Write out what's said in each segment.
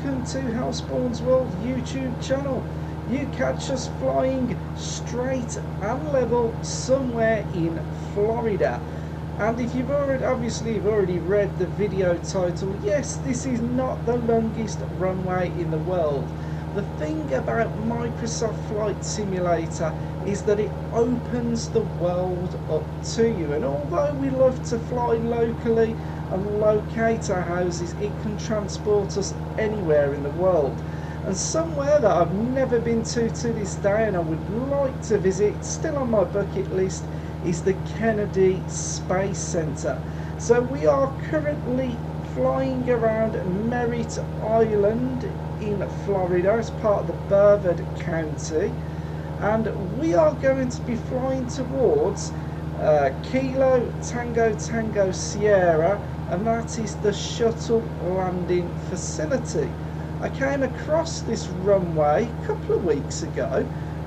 welcome to Houseborn's World YouTube channel. You catch us flying straight and level somewhere in Florida. And if you've already read the video title, yes, this is not the longest runway in the world. The thing about Microsoft Flight Simulator is that it opens the world up to you, and although we love to fly locally and locate our houses, it can transport us anywhere in the world. And somewhere that I've never been to this day and I would like to visit, still on my bucket list, is the Kennedy Space Center. So we are currently flying around Merritt Island in Florida as part of the Brevard County, and we are going to be flying towards Kilo Tango Tango Sierra, and that is the shuttle landing facility. I came across this runway a couple of weeks ago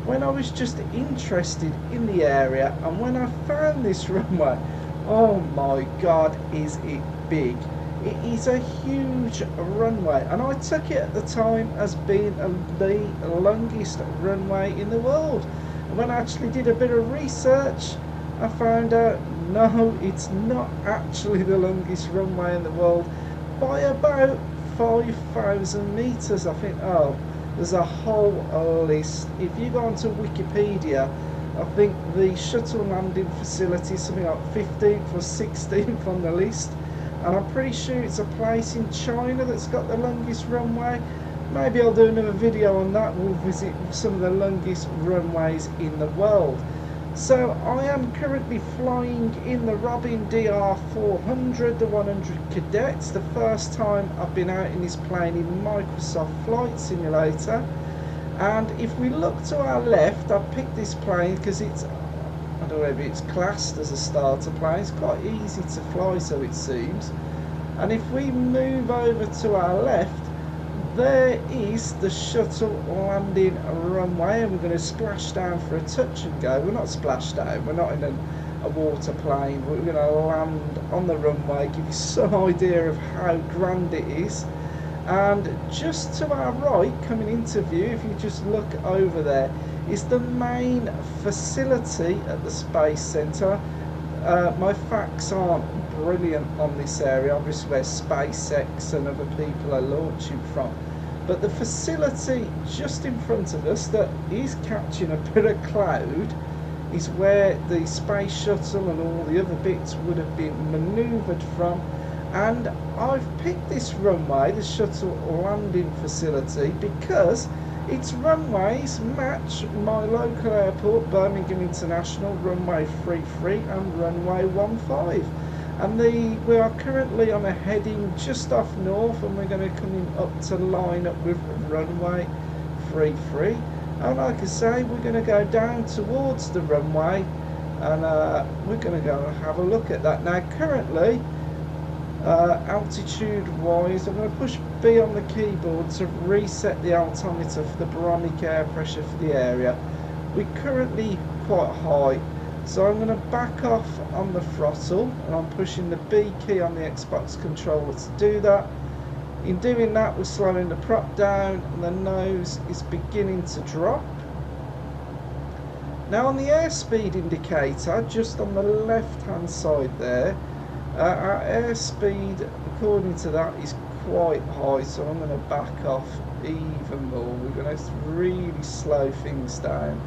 when I was just interested in the area, and when I found this runway, oh my god, is it big. It is a huge runway, and I took it at the time as being the longest runway in the world. And when I actually did a bit of research, I found out no, it's not actually the longest runway in the world by about 5,000 meters. I think, oh, there's a whole list. If you go onto Wikipedia, I think the shuttle landing facility is something like 15th or 16th on the list, and I'm pretty sure it's a place in China that's got the longest runway. Maybe I'll do another video on that. We'll visit some of the longest runways in the world. So I am currently flying in the Robin DR400, the 100 Cadet. It's the first time I've been out in this plane in Microsoft Flight Simulator. And if we look to our left, I picked this plane because it's, I don't know if it's classed as a starter plane. It's quite easy to fly, so it seems. And if we move over to our left, there is the shuttle landing runway, and we're going to splash down for a touch and go. We're not splash down, we're not in a water plane. We're going to land on the runway, give you some idea of how grand it is. And just to our right, coming into view, if you just look over there, is the main facility at the Space Centre. My facts aren't brilliant on this area, obviously where SpaceX and other people are launching from, but the facility just in front of us that is catching a bit of cloud is where the space shuttle and all the other bits would have been manoeuvred from. And I've picked this runway, the shuttle landing facility, because its runways match my local airport, Birmingham International, runway 33 and runway 15. And we are currently on a heading just off north, and we're going to come in up to line up with runway 33. And like I say, we're going to go down towards the runway, and we're going to go and have a look at that. Now currently, altitude wise, I'm going to push B on the keyboard to reset the altimeter for the barometric air pressure for the area. We're currently quite high, so I'm going to back off on the throttle, and I'm pushing the B key on the Xbox controller to do that. In doing that, we're slowing the prop down, and the nose is beginning to drop. Now on the airspeed indicator, just on the left hand side there, our airspeed, according to that, is quite high, so I'm going to back off even more. We're going to really slow things down.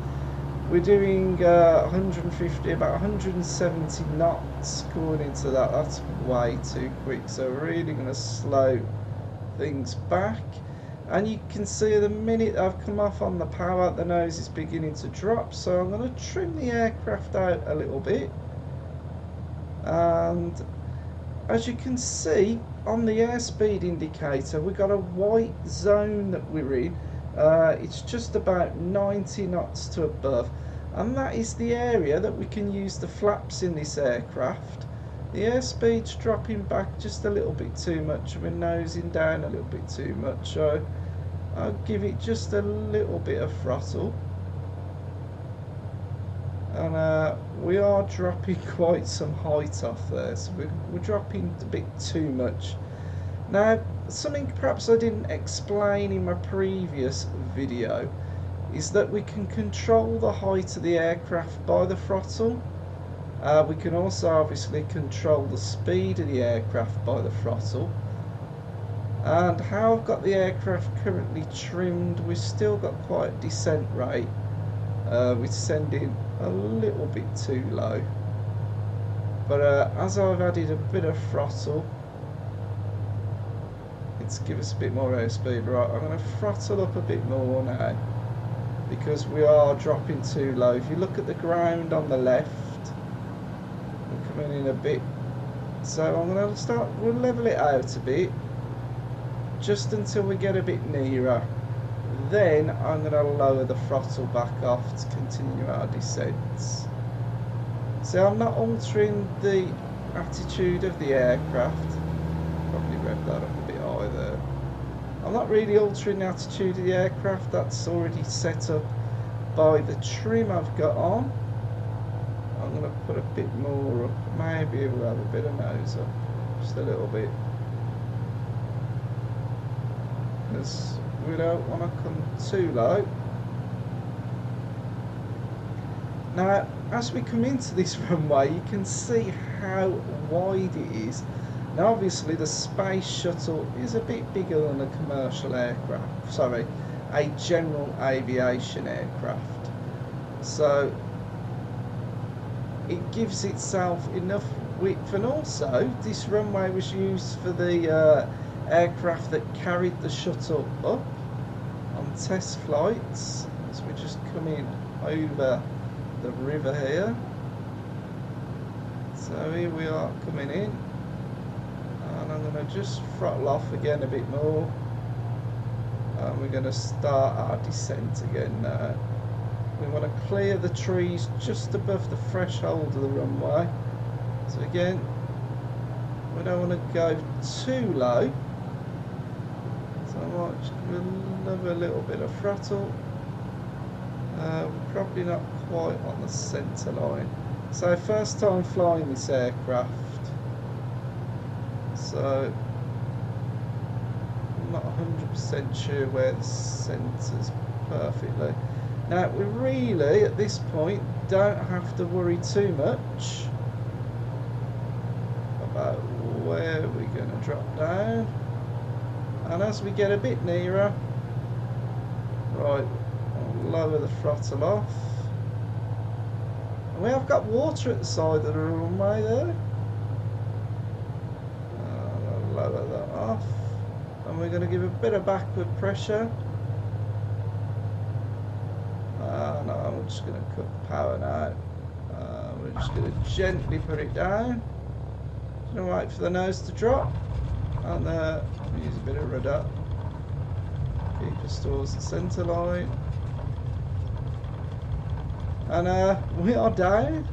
We're doing 150, about 170 knots, according to that. That's way too quick, so we're really going to slow things back. And you can see the minute I've come off on the power, the nose is beginning to drop, so I'm going to trim the aircraft out a little bit. And as you can see on the airspeed indicator, we've got a white zone that we're in. It's just about 90 knots to above, and that is the area that we can use the flaps in this aircraft. The airspeed's dropping back just a little bit too much, we're nosing down a little bit too much, so I'll give it just a little bit of throttle. And we are dropping quite some height off there, so we're dropping a bit too much. Now, something perhaps I didn't explain in my previous video is that we can control the height of the aircraft by the throttle. We can also obviously control the speed of the aircraft by the throttle. And how I've got the aircraft currently trimmed, we've still got quite a descent rate. We're sending a little bit too low. But as I've added a bit of throttle, let's give us a bit more airspeed. Right, I'm going to throttle up a bit more now, because we are dropping too low. If you look at the ground on the left, we're coming in a bit. So I'm going to we'll level it out a bit, just until we get a bit nearer. Then I'm going to lower the throttle back off to continue our descents. So I'm not altering the attitude of the aircraft. Probably rev that up a bit high there. I'm not really altering the attitude of the aircraft. That's already set up by the trim I've got on. I'm going to put a bit more up. Maybe we'll have a bit of nose up. Just a little bit. Because we don't want to come too low. Now, as we come into this runway, you can see how wide it is. Now, obviously, the space shuttle is a bit bigger than a commercial aircraft. Sorry, a general aviation aircraft. So, it gives itself enough width. And also, this runway was used for the aircraft that carried the shuttle up on test flights. So we're just coming over the river here. So here we are coming in, and I'm going to just throttle off again a bit more, and we're going to start our descent again now. We want to clear the trees just above the threshold of the runway. So again, we don't want to go too low. So I might just give another little bit of throttle. We're probably not quite on the centre line. So first time flying this aircraft. So I'm not 100% sure where the centre's perfectly. Now we really, at this point, don't have to worry too much about where we're going to drop down. And as we get a bit nearer, right, I'll lower the throttle off. And we have got water at the side of the runway there. I'll lower that off. And we're going to give a bit of backward pressure. And I'm just going to cut power now. We're just going to gently put it down. Just going to wait for the nose to drop. And use a bit of rudder. Keep us towards the centre line. And we are down.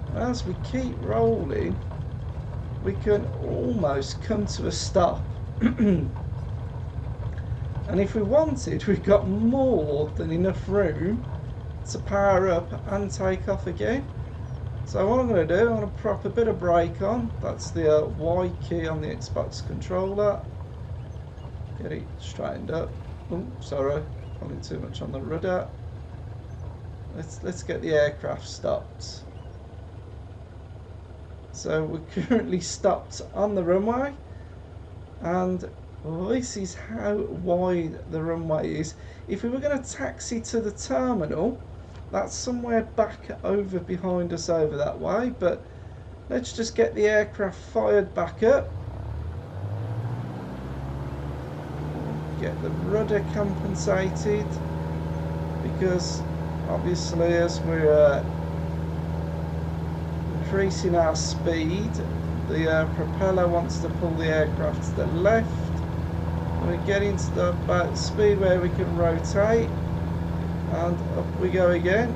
And as we keep rolling, we can almost come to a stop. And if we wanted, we've got more than enough room to power up and take off again. So what I'm going to do, I'm going to prop a bit of brake on. That's the Y key on the Xbox controller. Get it straightened up. Oh, sorry, probably too much on the rudder. Let's get the aircraft stopped. So we're currently stopped on the runway, and this is how wide the runway is. If we were going to taxi to the terminal, that's somewhere back over behind us over that way, but let's just get the aircraft fired back up. Get the rudder compensated, because obviously as we're increasing our speed, the propeller wants to pull the aircraft to the left. We're getting to the about speed where we can rotate, and up we go again.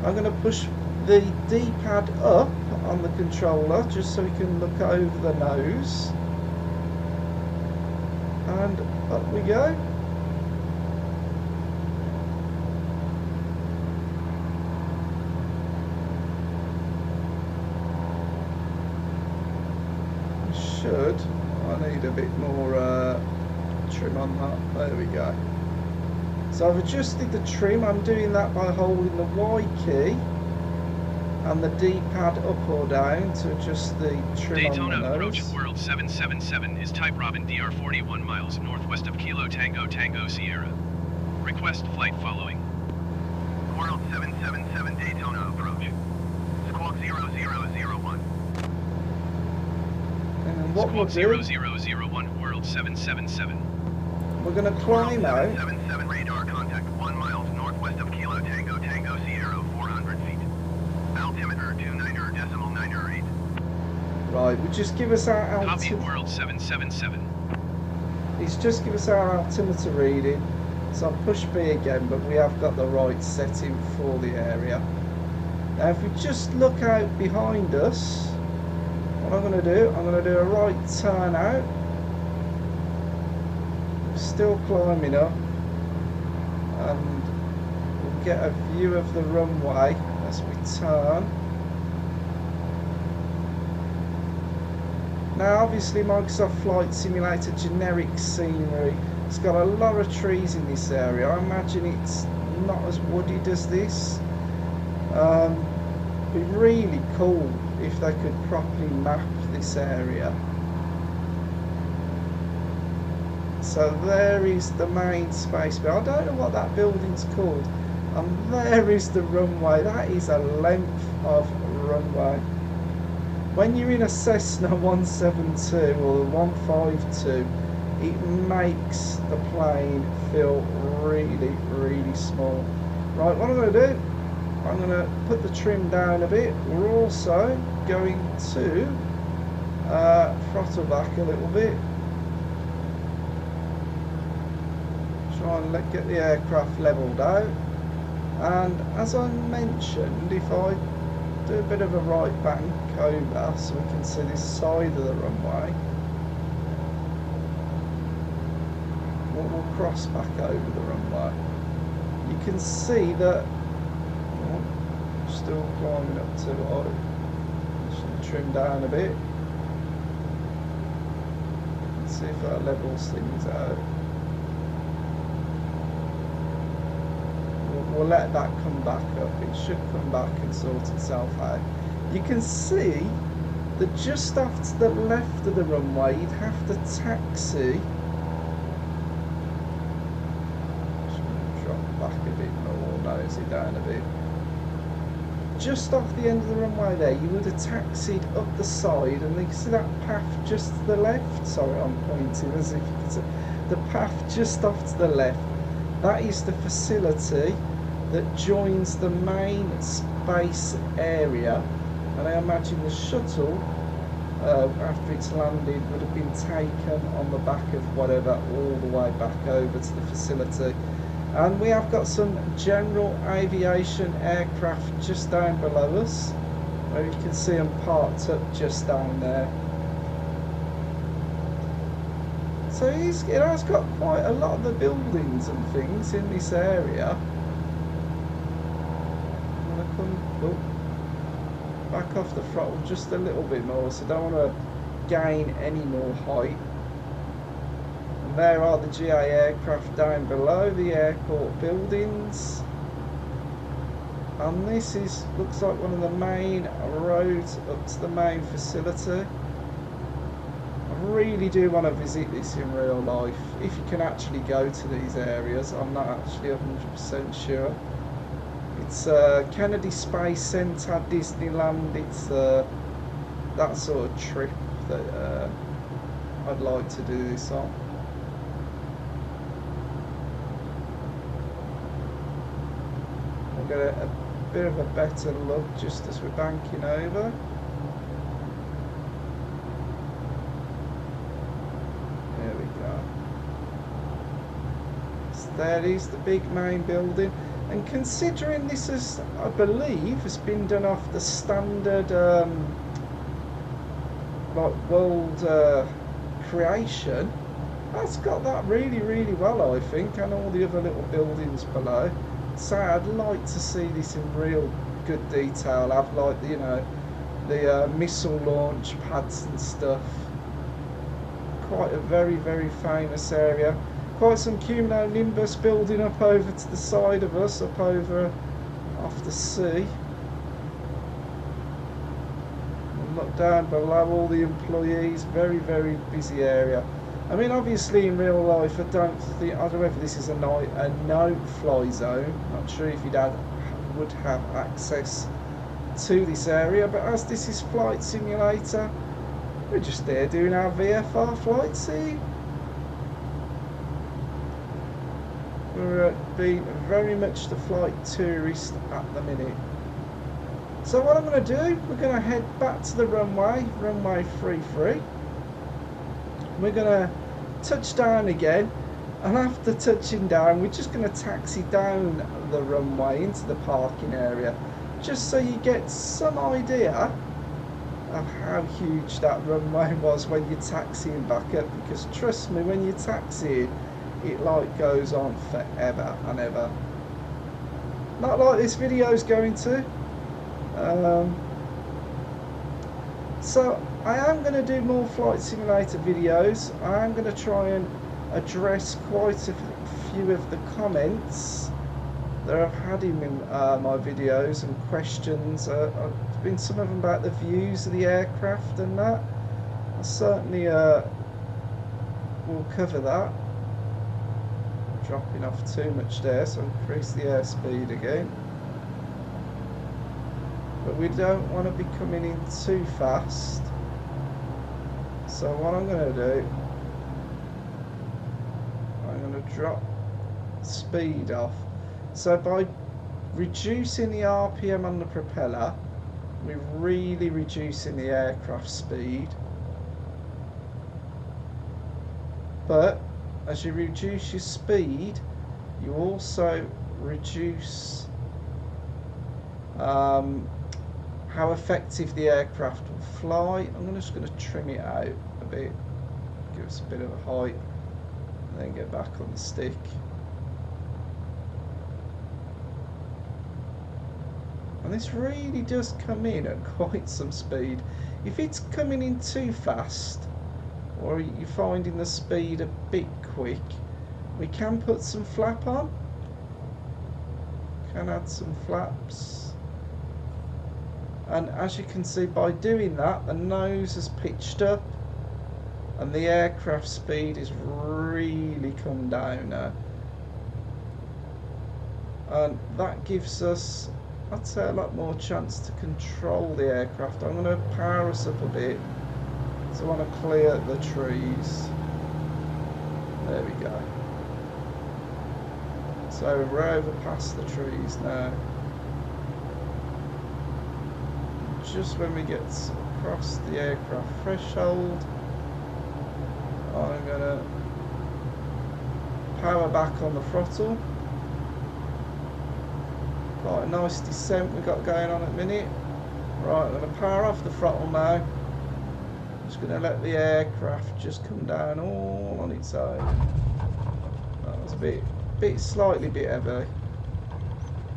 I'm going to push the D-pad up on the controller just so we can look over the nose, and up we go. I need a bit more trim on that. There we go. So I've adjusted the trim. I'm doing that by holding the Y key and the D-pad up or down to adjust the trim Daytona on the approach nose. World 777 is type Robin DR 41 miles northwest of Kilo Tango Tango Sierra. Request flight following. World 777 Daytona approach. Squawk 0001. And what we'll Squawk do, 0001 World 777. we're going to climb out. 777 radar contact 1 miles northwest of Kilo Tango Tango Sierra 400 feet. Altimeter 29.908. Right, we just give us our Copy altimeter. World 777. It's just give us our altimeter reading. So I'll push B again, but we have got the right setting for the area. Now if we just look out behind us, what I'm going to do, I'm going to do a right turn out. We're still climbing up, and we'll get a view of the runway as we turn. Now obviously Microsoft Flight Simulator generic scenery. It's got a lot of trees in this area. I imagine it's not as wooded as this. Be really cool if they could properly map this area. So there is the main space, but I don't know what that building's called. And there is the runway. That is a length of runway. When you're in a Cessna 172 or a 152, it makes the plane feel really, really small. Right, what I'm going to do, I'm going to put the trim down a bit. We're also going to throttle back a little bit. Try and get the aircraft leveled out. And as I mentioned, if I do a bit of a right bank over so we can see this side of the runway, we'll cross back over the runway. You can see that still climbing up to it. Should trim down a bit. Let's see if that levels things out. We'll let that come back up. It should come back and sort itself out. You can see that just off to the left of the runway you'd have to taxi. Drop back a bit more, nose it down a bit. Just off the end of the runway there, you would have taxied up the side, and you can see that path just to the left. Sorry, I'm pointing as if you can see. The path just off to the left, that is the facility that joins the main space area. And I imagine the shuttle, after it's landed, would have been taken on the back of whatever all the way back over to the facility. And we have got some general aviation aircraft just down below us, where you can see them parked up just down there. So it has got quite a lot of the buildings and things in this area. I'm going to come back off the throttle just a little bit more, so I don't want to gain any more height. And there are the GA aircraft down below the airport buildings. And this looks like one of the main roads up to the main facility. I really do want to visit this in real life, if you can actually go to these areas. I'm not actually 100% sure. It's Kennedy Space Center, Disneyland. It's that sort of trip that I'd like to do this on. We'll get a bit of a better look just as we're banking over. There we go. So there is the big main building. And considering this is, I believe, has been done off the standard like world creation, that's got that really, really well, I think, and all the other little buildings below. So I'd like to see this in real good detail. I've like the, you know, the missile launch pads and stuff. quite a very, very famous area. Quite some cumulonimbus building up over to the side of us, up over off the sea. And look down below, all the employees, very, very busy area. I mean, obviously in real life, I don't know if this is a no-fly zone. Not sure if you'd would have access to this area, but as this is Flight Simulator, we're just there doing our VFR flight scene. We're being very much the flight tourist at the minute. So what I'm going to do, we're going to head back to the runway 33. We're going to touch down again, and after touching down, we're just going to taxi down the runway into the parking area, just so you get some idea of how huge that runway was when you're taxiing back up, because trust me, when you're taxiing, it like goes on forever and ever. Not like this video is going to. So I am going to do more Flight Simulator videos. I am going to try and address quite a few of the comments that I've had in my videos and questions. There's been some of them about the views of the aircraft and that. I certainly will cover that. Dropping off too much there, so increase the airspeed again. But we don't want to be coming in too fast. So what I'm going to do, I'm going to drop speed off. So by reducing the RPM on the propeller, we're really reducing the aircraft speed. But as you reduce your speed, you also reduce how effective the aircraft will fly. I'm just going to trim it out a bit, give us a bit of a height, and then get back on the stick. And this really does come in at quite some speed. If it's coming in too fast, or you're finding the speed a bit quick, we can put some flap on. Can add some flaps. And as you can see, by doing that, the nose has pitched up and the aircraft speed is really come down now. And that gives us, I'd say, a lot more chance to control the aircraft. I'm going to power us up a bit, so I want to clear the trees. There we go. So we're over past the trees now. Just when we get across the aircraft threshold, I'm going to power back on the throttle. Quite a nice descent we've got going on at the minute. Right, I'm going to power off the throttle now. Just going to let the aircraft just come down all on its own. That was a slightly bit heavy.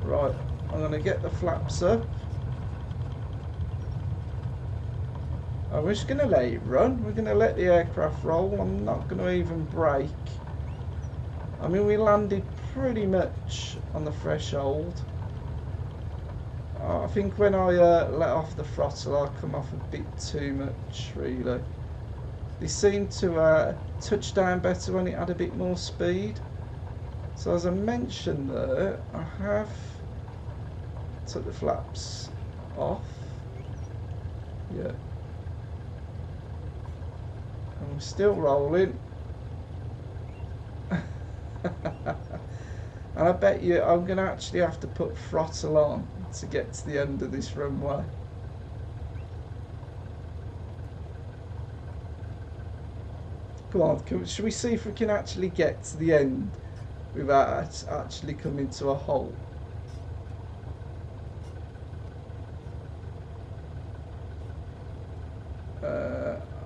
Right, I'm going to get the flaps up. And we're just going to let it run. We're going to let the aircraft roll. I'm not going to even brake. I mean, we landed pretty much on the threshold. I think when I let off the throttle, I come off a bit too much, really. They seemed to touch down better when it had a bit more speed. So as I mentioned there, I have took the flaps off. Yeah. And we're still rolling. And I bet you I'm going to actually have to put throttle on to get to the end of this runway. Come on, should we see if we can actually get to the end without actually coming to a halt?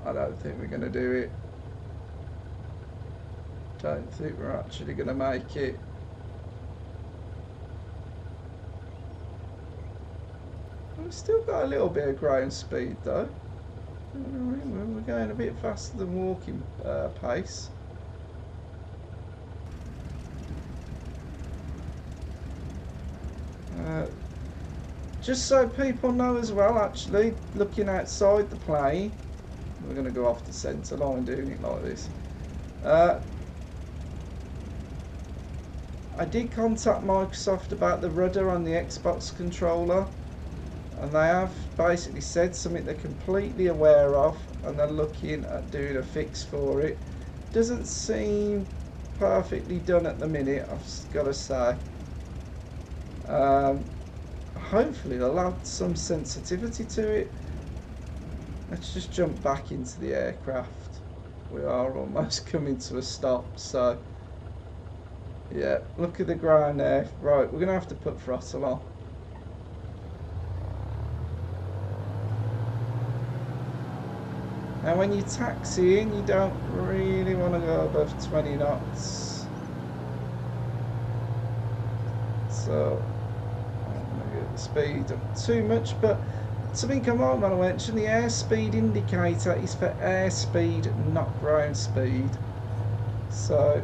I don't think we're going to do it. Don't think we're actually going to make it. We've still got a little bit of ground speed though. We're going a bit faster than walking pace. Just so people know as well, actually, looking outside the plane, we're going to go off the centre line doing it like this. I did contact Microsoft about the rudder on the Xbox controller, and they have basically said something they're completely aware of, and they're looking at doing a fix for it. Doesn't seem perfectly done at the minute, I've got to say. Hopefully they'll add some sensitivity to it. Let's just jump back into the aircraft. We are almost coming to a stop, so yeah, look at the ground there. Right, we're going to have to put throttle on. Now when you taxi in, you don't really want to go above 20 knots. So the speed up too much, but something I might want to mention, the airspeed indicator is for airspeed, not ground speed. So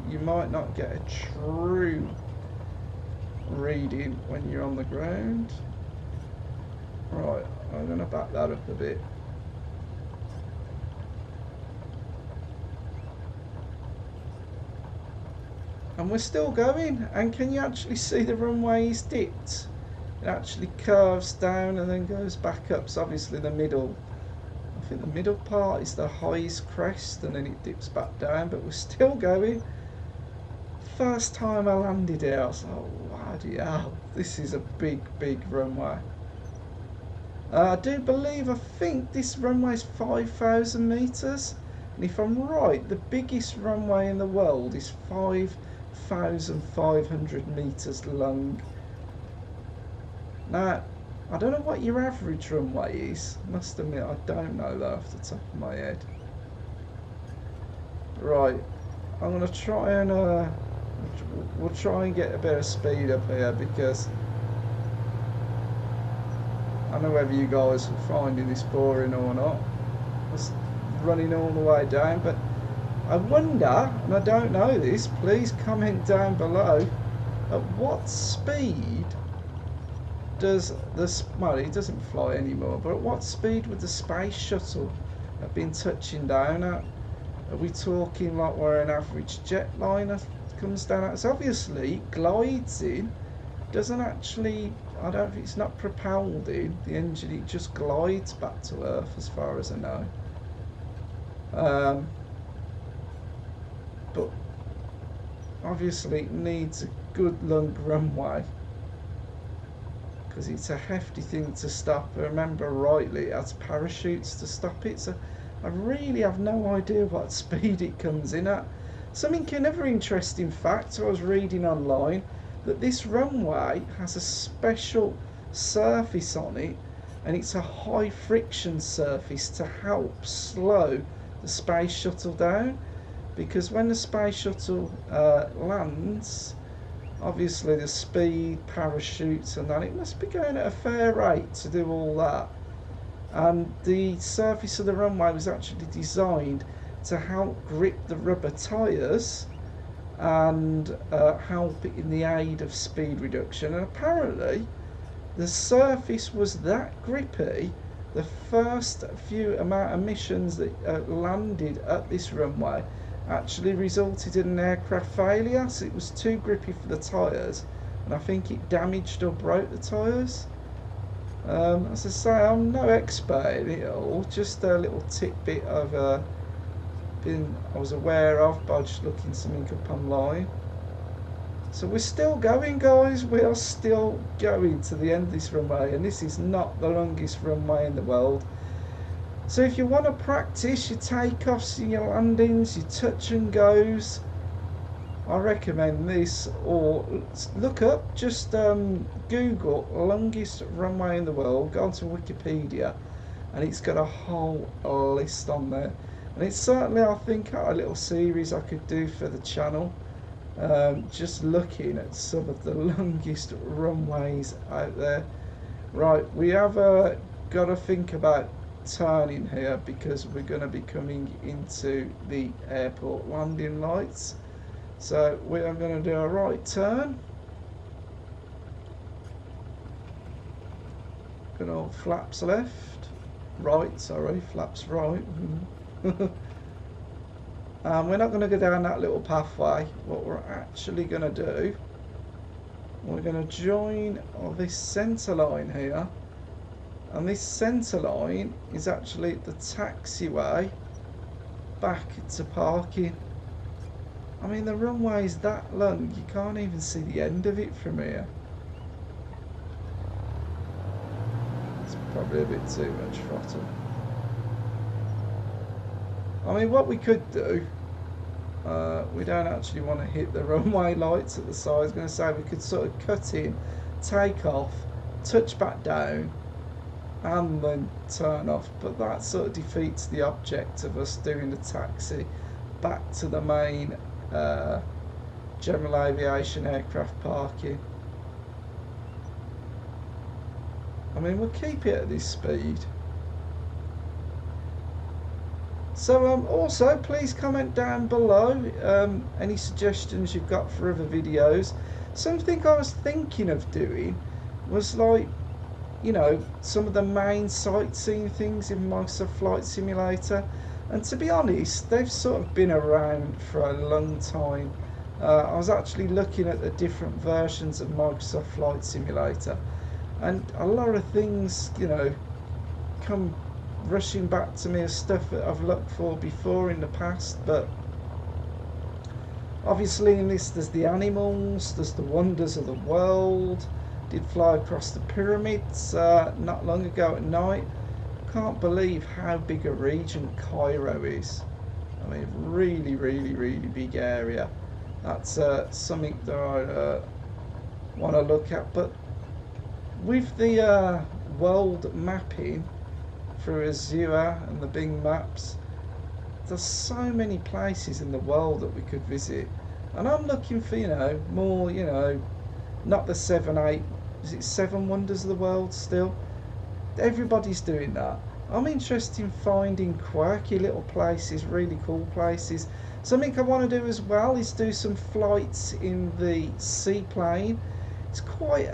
you might not get a true reading when you're on the ground. Right, I'm going to back that up a bit. And we're still going, and can you actually see the runway is dipped? It actually curves down and then goes back up. So obviously the middle, I think the middle part is the highest crest, and then it dips back down, but we're still going. First time I landed here, I was like, bloody hell, this is a big runway. I do believe, I think this runway is 5,000 metres, and if I'm right, the biggest runway in the world is 5,500 metres long. Now, I don't know what your average runway is. Must admit, I don't know that off the top of my head. Right, I'm going to try and we'll try and get a bit of speed up here, because I don't know whether you guys are finding this boring or not. It's running all the way down, but I wonder, and I don't know this, please comment down below, at what speed does this, well, it doesn't fly anymore, but at what speed would the space shuttle have been touching down at? Are we talking like where an average jetliner comes down at? So obviously it glides in, doesn't actually, I don't think it's not propelled in the engine, it just glides back to Earth as far as I know. But obviously it needs a good long runway, because it's a hefty thing to stop. I remember rightly, it has parachutes to stop it, so I really have no idea what speed it comes in at. Another interesting fact I was reading online, that this runway has a special surface on it, and it's a high friction surface to help slow the space shuttle down, because when the space shuttle lands, obviously the speed, parachutes and that, it must be going at a fair rate to do all that, and the surface of the runway was actually designed to help grip the rubber tyres and help in the aid of speed reduction. And apparently the surface was that grippy, the first few amount of missions that landed at this runway actually resulted in an aircraft failure. So it was too grippy for the tyres, and I think it damaged or broke the tyres. As I say, I'm no expert in it all, just a little tidbit of I was aware of by just looking something up online. So we're still going, guys, we are still going to the end of this runway, and this is not the longest runway in the world. So if you want to practice your takeoffs and your landings, your touch and goes, I recommend this, or look up, just Google longest runway in the world, go onto Wikipedia, and it's got a whole list on there. And it's certainly, I think, a little series I could do for the channel, just looking at some of the longest runways out there. Right, we have got to think about turning here because we're going to be coming into the airport landing lights. So we are going to do a right turn. Good old flaps left. Right, sorry, flaps right. We're not going to go down that little pathway. What we're actually going to do, we're going to join this centre line here. And this centre line is actually the taxiway back to parking. I mean, the runway is that long, you can't even see the end of it from here. It's probably a bit too much throttle. I mean, what we could do, we don't actually want to hit the runway lights at the side. I was going to say we could sort of cut in, take off, touch back down, and then turn off, but that sort of defeats the object of us doing the taxi back to the main general aviation aircraft parking. I mean, we'll keep it at this speed. So also please comment down below any suggestions you've got for other videos. Something I was thinking of doing was, like, you know, some of the main sightseeing things in Microsoft Flight Simulator, and to be honest, they've sort of been around for a long time. I was actually looking at the different versions of Microsoft Flight Simulator, and a lot of things, you know, come rushing back to me as stuff that I've looked for before in the past. But obviously in this there's the animals, there's the wonders of the world. Did fly across the pyramids not long ago at night. Can't believe how big a region Cairo is. I mean, really big area. That's something that I want to look at. But with the world mapping through Azure and the Bing Maps, there's so many places in the world that we could visit, and I'm looking for, you know, more, you know, not the 7 wonders of the world still. Everybody's doing that. I'm interested in finding quirky little places, really cool places. Something I want to do as well is do some flights in the seaplane. It's quite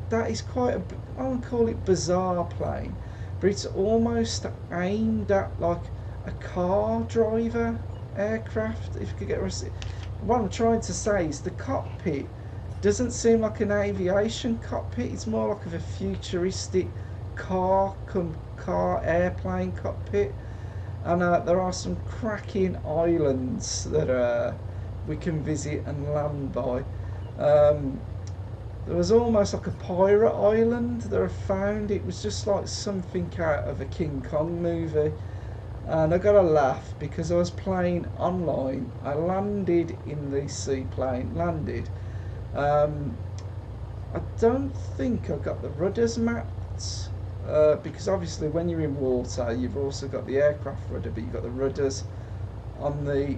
that is quite a, I won't call it bizarre plane, but it's almost aimed at like a car driver aircraft, if you could get what I'm trying to say is the cockpit doesn't seem like an aviation cockpit. It's more like of a futuristic car airplane cockpit. And there are some cracking islands that we can visit and land by. There was almost like a pirate island that I found. It was just like something out of a King Kong movie. And I got to laugh because I was playing online. I landed in the seaplane, I don't think I got the rudders mapped, because obviously when you're in water you've also got the aircraft rudder, but you've got the rudders on the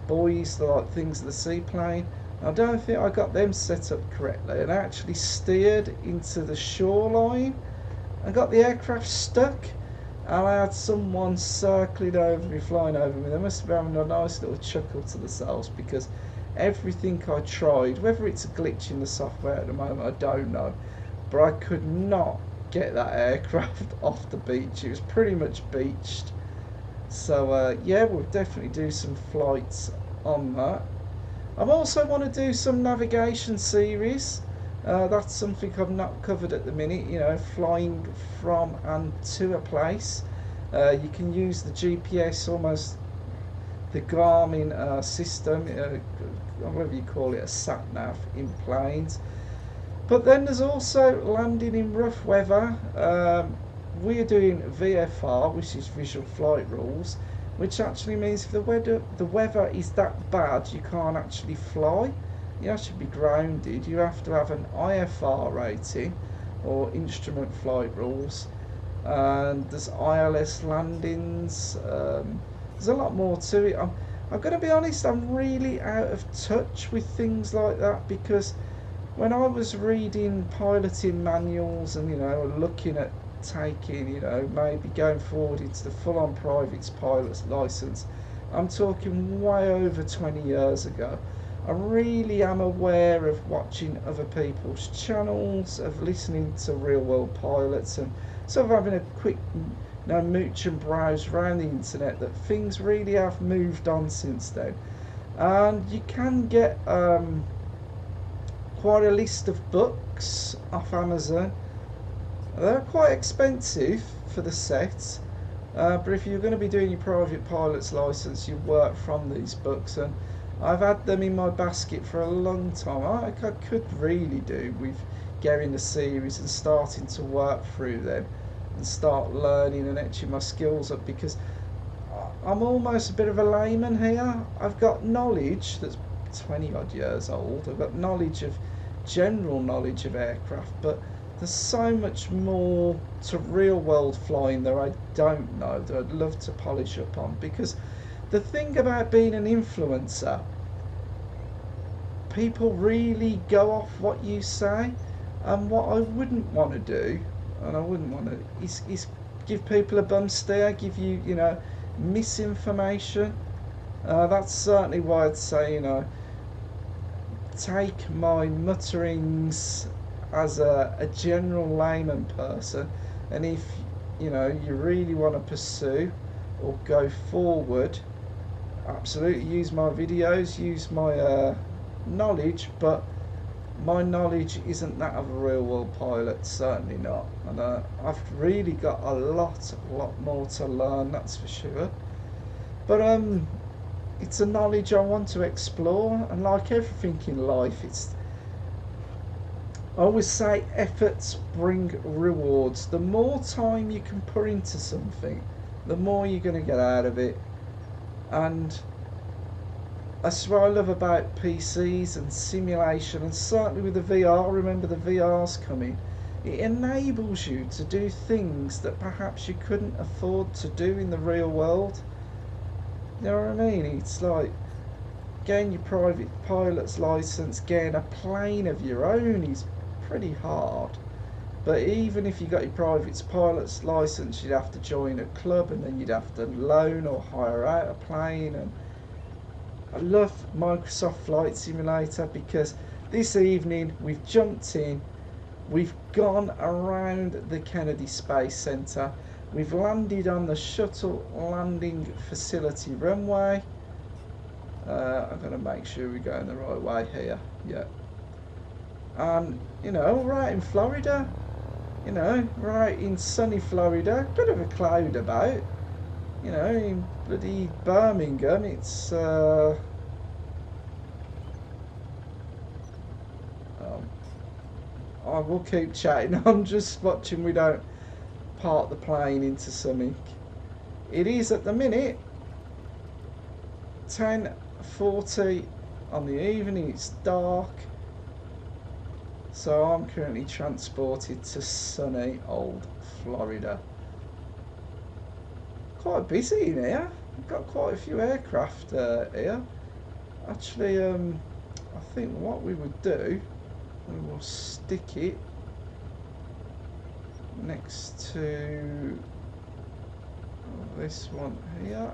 buoys, the like things of the seaplane. I don't think I got them set up correctly, and I actually steered into the shoreline and got the aircraft stuck, and I had someone circling over me, flying over me. They must be having a nice little chuckle to themselves, because everything I tried, whether it's a glitch in the software at the moment, I don't know, but I could not get that aircraft off the beach. It was pretty much beached. So yeah, we'll definitely do some flights on that. I also want to do some navigation series. That's something I've not covered at the minute, you know, flying from and to a place. You can use the GPS, almost the Garmin system, whatever you call it, a sat-nav in planes. But then there's also landing in rough weather. We're doing VFR, which is Visual Flight Rules, which actually means if the weather is that bad you can't actually fly, you actually be grounded. You have to have an IFR rating, or Instrument Flight Rules, and there's ILS landings. There's a lot more to it. I'm going to be honest, I'm really out of touch with things like that, because when I was reading piloting manuals and, you know, looking at taking, you know, maybe going forward into the full-on private pilot's license, I'm talking way over 20 years ago. I really am aware of watching other people's channels, of listening to real world pilots, and sort of having a quick, you know, mooch and browse around the internet, that things really have moved on since then. And you can get quite a list of books off Amazon. They're quite expensive for the set, but if you're going to be doing your private pilot's license, you work from these books, and I've had them in my basket for a long time. I could really do with getting the series and starting to work through them and start learning and etching my skills up, because I'm almost a bit of a layman here. I've got knowledge that's 20 odd years old. I've got knowledge of general knowledge of aircraft, but there's so much more to real world flying that I don't know, that I'd love to polish up on. Because the thing about being an influencer, people really go off what you say, and what I wouldn't want to do, and I wouldn't want to, is give people a bum steer, give you, you know, misinformation. That's certainly why I'd say, you know, take my mutterings as a general layman person, and if, you know, you really want to pursue or go forward, absolutely use my videos, use my knowledge, but my knowledge isn't that of a real world pilot, certainly not. And I've really got a lot more to learn, that's for sure. But it's a knowledge I want to explore, and like everything in life, I always say efforts bring rewards. The more time you can put into something, the more you're going to get out of it. And that's what I love about PCs and simulation, and certainly with the VR. Remember, the VR's coming. It enables you to do things that perhaps you couldn't afford to do in the real world. You know what I mean? It's like getting your private pilot's license, getting a plane of your own is pretty hard. But even if you got your private pilot's license, you'd have to join a club, and then you'd have to loan or hire out a plane. And I love Microsoft Flight Simulator, because this evening we've jumped in, we've gone around the Kennedy Space Center, we've landed on the shuttle landing facility runway. I'm going to make sure we're going the right way here. Yeah. You know, right in Florida, you know, right in sunny Florida, bit of a cloud about. You know, in bloody Birmingham, it's I will keep chatting. I'm just watching we don't park the plane into something. It is at the minute 10:40 on the evening. It's dark, so I'm currently transported to sunny old Florida. Quite busy in here. We've got quite a few aircraft here. Actually, I think what we would do, we will stick it next to this one here.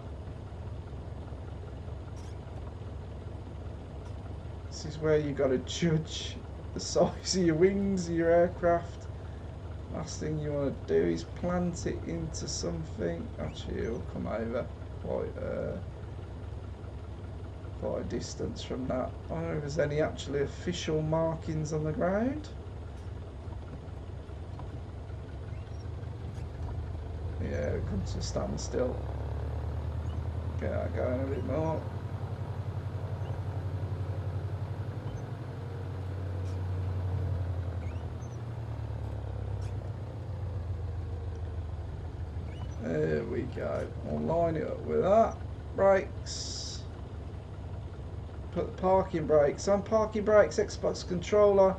This is where you got to judge the size of your wings of your aircraft. Last thing you want to do is plant it into something. Actually, it'll come over quite a distance from that. I don't know if there's any actually official markings on the ground. Yeah, it comes to a standstill. Get that going a bit more. There we go. I'll line it up with that. Brakes. Put the parking brakes on. Parking brakes, Xbox controller,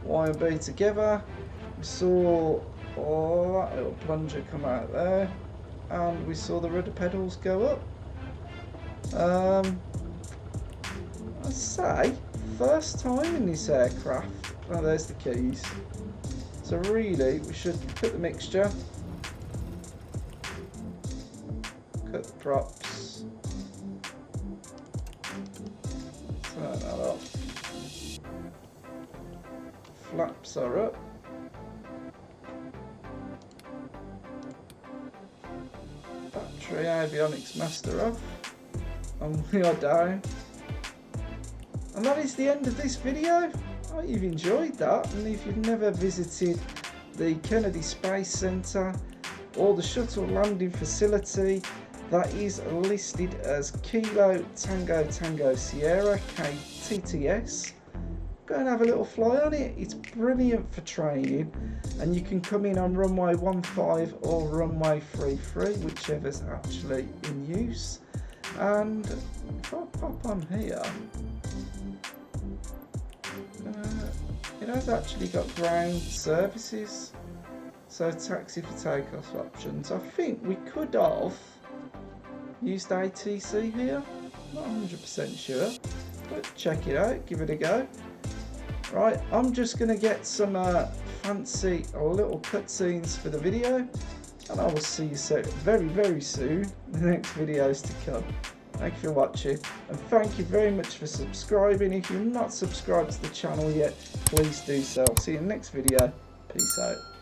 Y and B together. We saw that little plunger come out there, and we saw the rudder pedals go up. I say, first time in this aircraft. Oh, there's the keys. So really, we should put the mixture, cut the props, turn that off, flaps are up, battery avionics master off, and we are down. And that is the end of this video. I hope you've enjoyed that, and if you've never visited the Kennedy Space Centre or the shuttle landing facility, that is listed as Kilo Tango Tango Sierra KTTS. Go and have a little fly on it. It's brilliant for training, and you can come in on runway 15 or runway 33, whichever's actually in use. And if I pop on here, it has actually got ground services, so taxi for takeoff options. I think we could have used ATC here, not 100% sure, but check it out, give it a go. Right, I'm just going to get some fancy little cutscenes for the video, and I will see you so very soon in the next videos to come. Thank you for watching, and thank you very much for subscribing. If you're not subscribed to the channel yet, please do so. I'll see you in the next video. Peace out.